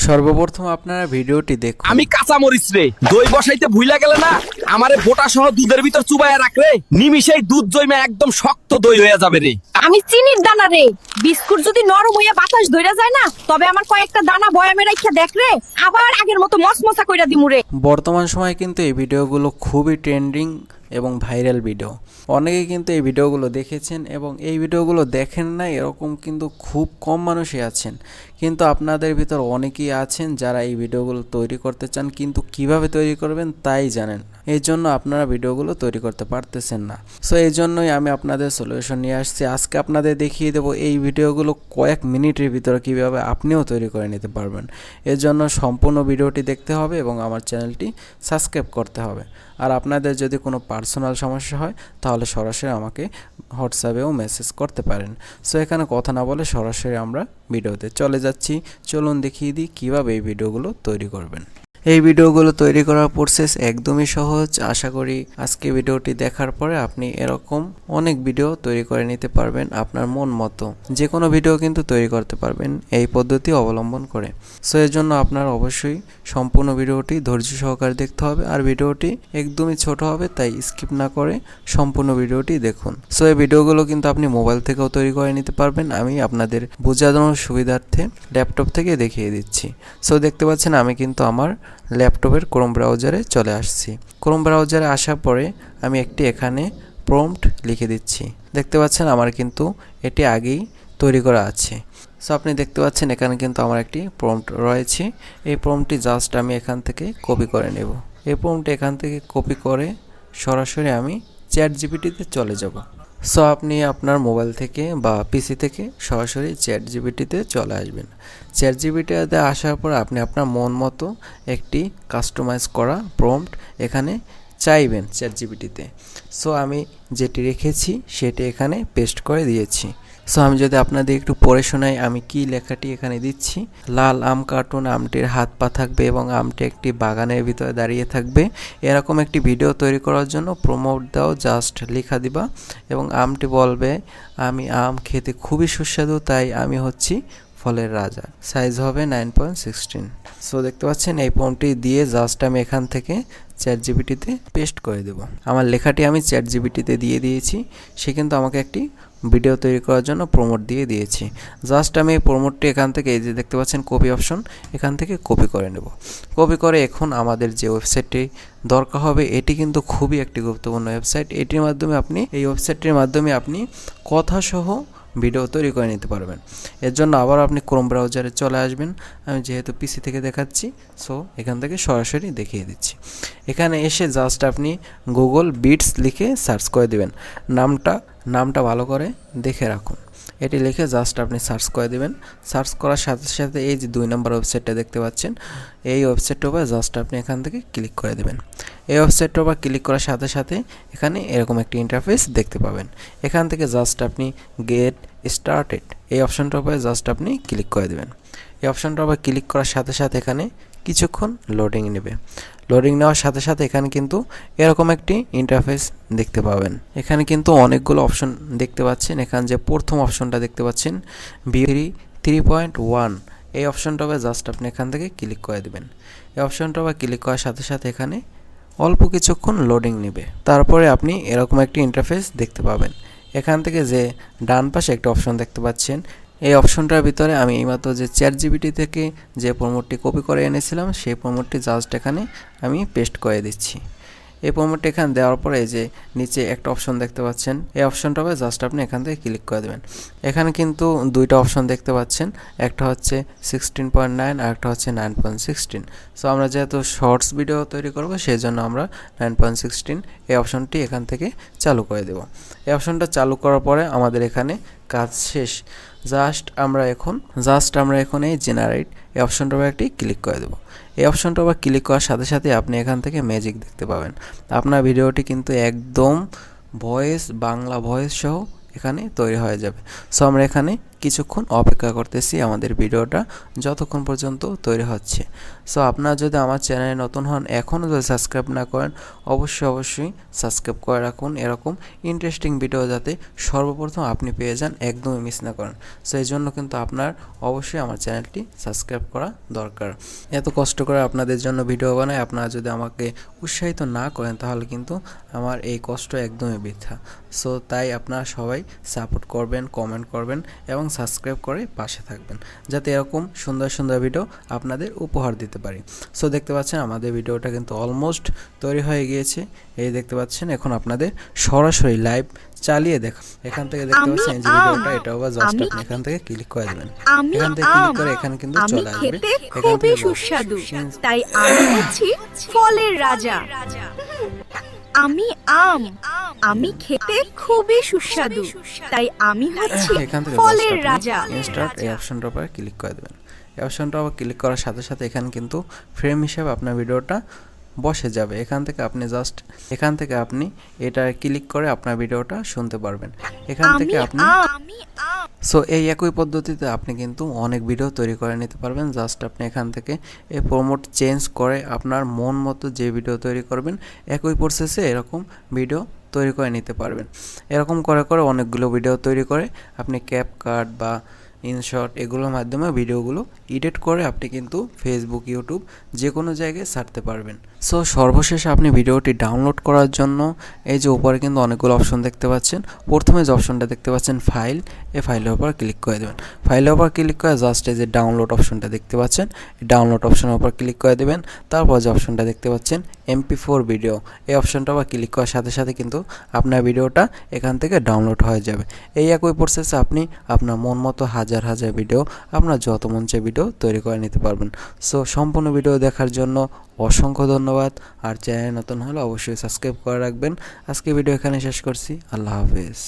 সর্বপ্রথম আপনারা ভিডিওটি দেখুন। আমি কাঁচা মরিচ রে দই বসাইতে ভুইলা গেলে না আমারে বোটা সহ দুধের ভিতর চুবাইয়া রাখরে নিমিষেই দুধ জমে একদম শক্ত দই হয়ে যাবে রে। আমি চিনির দানা রে, বিস্কুট যদি নরম হইয়া বাতাস ধইরা যায় না, তবে আমার কয়েকটা দানা বয়ামে রাইখা দেখ রে, আবার আগের মতো মচমচা কইরা দিমু রে। বর্তমান সময়ে কিন্তু এই ভিডিওগুলো খুবই ট্রেন্ডিং এবং ভাইরাল ভিডিও। অনেকেই কিন্তু এই ভিডিওগুলো দেখেছেন এবং এই ভিডিওগুলো দেখেন না এরকম কিন্তু খুব কম মানুষই আছেন। কিন্তু আপনাদের ভিতর অনেকেই আছেন যারা এই ভিডিওগুলো তৈরি করতে চান, কিন্তু কিভাবে তৈরি করবেন তাই জানেন না। এই জন্য আপনারা ভিডিওগুলো তৈরি করতে পারতেছেন না। সো এই জন্যই আমি আপনাদের সলিউশন নিয়ে আসছি। আজকে আপনাদের দেখিয়ে দেবো এই ভিডিওগুলো কয়েক মিনিটের ভিতরে কীভাবে আপনিও তৈরি করে নিতে পারবেন। এর জন্য সম্পূর্ণ ভিডিওটি দেখতে হবে এবং আমার চ্যানেলটি সাবস্ক্রাইব করতে হবে। আর আপনাদের যদি কোনো পার্সোনাল সমস্যা হয় তাহলে সরাসরি আমাকে হোয়াটসঅ্যাপেও মেসেজ করতে পারেন। সো এখানে কথা না বলে সরাসরি আমরা ভিডিওতে চলে যাচ্ছি। চলুন দেখিয়ে দিই কীভাবে এই ভিডিওগুলো তৈরি করবেন। এই ভিডিওগুলো তৈরি করার প্রসেস একদমই সহজ। আশা করি আজকে ভিডিওটি দেখার পরে আপনি এরকম অনেক ভিডিও তৈরি করে নিতে পারবেন আপনার মন মতো। যে কোনো ভিডিও কিন্তু তৈরি করতে পারবেন এই পদ্ধতি অবলম্বন করে। সো এর জন্য আপনার অবশ্যই সম্পূর্ণ ভিডিওটি ধৈর্য সহকারে দেখতে হবে। আর ভিডিওটি একদমই ছোট হবে, তাই স্কিপ না করে সম্পূর্ণ ভিডিওটি দেখুন। সো এই ভিডিওগুলো কিন্তু আপনি মোবাইল থেকেও তৈরি করে নিতে পারবেন। আমি আপনাদের বোঝানোর সুবিধার্থে ল্যাপটপ থেকে দেখিয়ে দিচ্ছি। সো দেখতে পাচ্ছেন আমি কিন্তু আমার ল্যাপটপের ক্রোম ব্রাউজারে চলে আসছি। ক্রোম ব্রাউজারে আসার পরে আমি একটি এখানে প্রম্পট লিখে দিচ্ছি। দেখতে পাচ্ছেন আমার কিন্তু এটি আগেই তৈরি করা আছে। সো আপনি দেখতে পাচ্ছেন এখানে কিন্তু আমার একটি প্রম্পট রয়েছে। এই প্রম্পটটি জাস্ট আমি এখান থেকে কপি করে নেব। এই প্রম্পটটি এখান থেকে কপি করে সরাসরি আমি চ্যাট জিপিটিতে চলে যাব। সো আপনি আপনার মোবাইল থেকে বা পিসি থেকে সরাসরি চ্যাট জিপিটিতে চলে আসবেন। চ্যাট জিপিটিতে আসার পর আপনি আপনার মন মতো একটি কাস্টমাইজ করা প্রম্পট এখানে চাইবেন চ্যাট জিপিটিতে। সো আমি যেটি রেখেছি সেটি এখানে পেস্ট করে দিয়েছি। সো আমি যদি আপনাদের একটু পড়ে শোনাই আমি কি লেখাটি এখানে দিচ্ছি। লাল আম কার্টুন, আমটির হাত পা থাকবে এবং আমটি একটি বাগানের ভিতরে দাঁড়িয়ে থাকবে। এরকম একটি ভিডিও তৈরি করার জন্য প্রমোট দাও, জাস্ট লেখা দিবা এবং আমটি বলবে আমি আম খেতে খুবই সুস্বাদু, তাই আমি হচ্ছি ফলের রাজা। সাইজ হবে 9.16। সো দেখতে পাচ্ছেন এই প্রম্পটটি দিয়ে জাস্ট আমি এখান থেকে চ্যাট জিপিটিতে পেস্ট করে দেব। আমার লেখাটি আমি চ্যাট জিপিটিতে দিয়ে দিয়েছি। সে কিন্তু আমাকে একটি ভিডিও তৈরি করার জন্য প্রমোট দিয়ে দিয়েছি। জাস্ট আমি এই প্রমোটটি এখান থেকে এই যে দেখতে পাচ্ছেন কপি অপশন, এখান থেকে কপি করে নেব। কপি করে এখন আমাদের যে ওয়েবসাইটটি দরকার হবে এটি কিন্তু খুবই একটি গুরুত্বপূর্ণ ওয়েবসাইট। এটির মাধ্যমে আপনি এই ওয়েবসাইটটির মাধ্যমে আপনি কথাসহ ভিডিও তৈরি করে নিতে পারবেন। এর জন্য আবার আপনি ক্রোম ব্রাউজারে চলে আসবেন। আমি যেহেতু পিসি থেকে দেখাচ্ছি সো এখান থেকে সরাসরি দেখিয়ে দিচ্ছি। এখানে এসে জাস্ট আপনি গুগল বিটস লিখে সার্চ করে দেবেন। নামটা ভালো করে দেখে রাখুন। এটি লিখে জাস্ট আপনি সার্চ করে দেবেন। সার্চ করার সাথে সাথে এই যে 2 নম্বর ওয়েবসাইটটা দেখতে পাচ্ছেন, এই ওয়েবসাইটটার উপর জাস্ট আপনি এখান থেকে ক্লিক করে দেবেন। এই ওয়েবসাইটটার উপর ক্লিক করার সাথে সাথে এখানে এরকম একটি ইন্টারফেস দেখতে পাবেন। এখান থেকে জাস্ট আপনি গেট স্টার্টেড এই অপশনটার উপরে জাস্ট আপনি ক্লিক করে দেবেন। এই অপশনটার উপর ক্লিক করার সাথে সাথে এখানে কিছুক্ষণ লোডিং নেবে। লোডিং নেওয়ার সাথে সাথে এখানে কিন্তু এরকম একটি ইন্টারফেস দেখতে পাবেন। এখানে কিন্তু অনেকগুলো অপশন দেখতে পাচ্ছেন। এখানে যে প্রথম অপশনটা দেখতে পাচ্ছেন ভিউ 3.1 এই অপশনটা হবে জাস্ট আপনি এখান থেকে ক্লিক করে দেবেন। এই অপশনটা আবার ক্লিক করার সাথে সাথে এখানে অল্প কিছুক্ষণ লোডিং নেবে। তারপরে আপনি এরকম একটি ইন্টারফেস দেখতে পাবেন। এখান থেকে যে ডান পাশে একটা অপশন দেখতে পাচ্ছেন, এই অপশনটার ভিতরে আমি এইমাত্র যে চ্যাট জিপিটি থেকে যে প্রমোটটি কপি করে এনেছিলাম সেই প্রমোটটি জাস্ট এখানে আমি পেস্ট করে দিচ্ছি। এই প্রমোটটি এখানে দেওয়ার পরে এই যে নিচে একটা অপশন দেখতে পাচ্ছেন, এই অপশনটা হবে জাস্ট আপনি এখান থেকে ক্লিক করে দেবেন। এখানে কিন্তু দুইটা অপশন দেখতে পাচ্ছেন, একটা হচ্ছে 16.9 আর একটা হচ্ছে 9.16। সো আমরা যেহেতু শর্টস ভিডিও তৈরি করব সেই জন্য আমরা 9.16 এই অপশনটি এখান থেকে চালু করে দেব। এই অপশনটা চালু করার পরে আমাদের এখানে কাজ শেষ। জাস্ট আমরা এখন এই জেনারেট এই অপশনটার উপর একটি ক্লিক করে দেব। এই অপশনটার উপর ক্লিক করার সাথে সাথে আপনি এখান থেকে ম্যাজিক দেখতে পাবেন। আপনার ভিডিওটি কিন্তু একদম বাংলা ভয়েস সহ এখানে তৈরি হয়ে যাবে। সো আমরা এখানে কিছুক্ষণ অপেক্ষা করতেছি আমাদের ভিডিওটা যতক্ষণ পর্যন্ত তৈরি হচ্ছে। সো আপনারা যদি আমার চ্যানেলে নতুন হন, এখনও যদি সাবস্ক্রাইব না করেন, অবশ্যই সাবস্ক্রাইব করে রাখুন, এরকম ইন্টারেস্টিং ভিডিও যাতে সর্বপ্রথম আপনি পেয়ে যান, একদমই মিস না করেন। সো এই জন্য কিন্তু আপনার অবশ্যই আমার চ্যানেলটি সাবস্ক্রাইব করা দরকার। এত কষ্ট করে আপনাদের জন্য ভিডিও বানাই, আপনারা যদি আমাকে উৎসাহিত না করেন তাহলে কিন্তু আমার এই কষ্ট একদমই বৃথা। সো তাই আপনারা সবাই সাপোর্ট করবেন, কমেন্ট করবেন এবং সাবস্ক্রাইব করে পাশে থাকবেন, যাতে এরকম সুন্দর সুন্দর ভিডিও আপনাদের উপহার দিতে পারি। সো দেখতে পাচ্ছেন আমাদের ভিডিওটা কিন্তু অলমোস্ট তৈরি হয়ে গিয়েছে। এই দেখতে পাচ্ছেন, এখন আপনাদের সরাসরি লাইভ চালিয়ে দেখা। এখান থেকে দেখতে পাচ্ছেন এই যে ভিডিওটা, এটা আবার জাস্ট আপনি এখান থেকে ক্লিক করে দেবেন। এখান থেকে ক্লিক করে এখানে কিন্তু চলে আসবে। এখান থেকে সুস্বাদু, তাই আমি হচ্ছি ফলের রাজা। আমি আম, আমি খেতে খুবই সুস্বাদু, তাই আমি হচ্ছি এখান থেকে ফলের রাজা। ইনস্টার্ট এই অপশনটার উপর ক্লিক করে দেবেন। এই অপশনটা আবার ক্লিক করার সাথে সাথে এখানে কিন্তু ফ্রেম হিসেবে আপনার ভিডিওটা বসে যাবে। এখান থেকে আপনি এটা ক্লিক করে আপনার ভিডিওটা শুনতে পারবেন। এখান থেকে আপনি সো এই একই পদ্ধতিতে আপনি কিন্তু অনেক ভিডিও তৈরি করে নিতে পারবেন। জাস্ট আপনি এখান থেকে এই প্রমোট চেঞ্জ করে আপনার মন মতো যে ভিডিও তৈরি করবেন, একই প্রসেসে এরকম ভিডিও তৈরি করে নিতে পারবেন। এরকম করে অনেকগুলো ভিডিও তৈরি করে আপনি ক্যাপকাট বা ইনশট এগুলোর মাধ্যমে ভিডিওগুলো এডিট করে আপনি কিন্তু ফেসবুক, ইউটিউব যে কোনো জায়গায় ছাড়তে পারবেন। সো সর্বশেষে আপনি ভিডিওটি ডাউনলোড করার জন্য এই যে উপরে কিন্তু অনেকগুলো অপশন দেখতে পাচ্ছেন। প্রথমে যে অপশনটা দেখতে পাচ্ছেন ফাইল, এই ফাইলের উপর ক্লিক করে দেবেন। ফাইলের উপর ক্লিক করে জাস্ট এই যে ডাউনলোড অপশনটা দেখতে পাচ্ছেন, ডাউনলোড অপশনের উপর ক্লিক করে দেবেন। তারপর যে অপশনটা দেখতে পাচ্ছেন MP4 ভিডিও, এই অপশনটা আবার ক্লিক করার সাথে সাথে কিন্তু আপনার ভিডিওটা এখান থেকে ডাউনলোড হয়ে যাবে। এই একই প্রসেসে আপনি আপনার মন মতো হাজার হাজার ভিডিও, আপনার যত মন চায় ভিডিও তৈরি করে নিতে পারবেন। সো সম্পূর্ণ ভিডিও দেখার জন্য অসংখ্য ধন্যবাদ। আর চ্যানেল নতুন হলে অবশ্যই সাবস্ক্রাইব করে রাখবেন। আজকে ভিডিও এখানে শেষ করছি। আল্লাহ হাফেজ।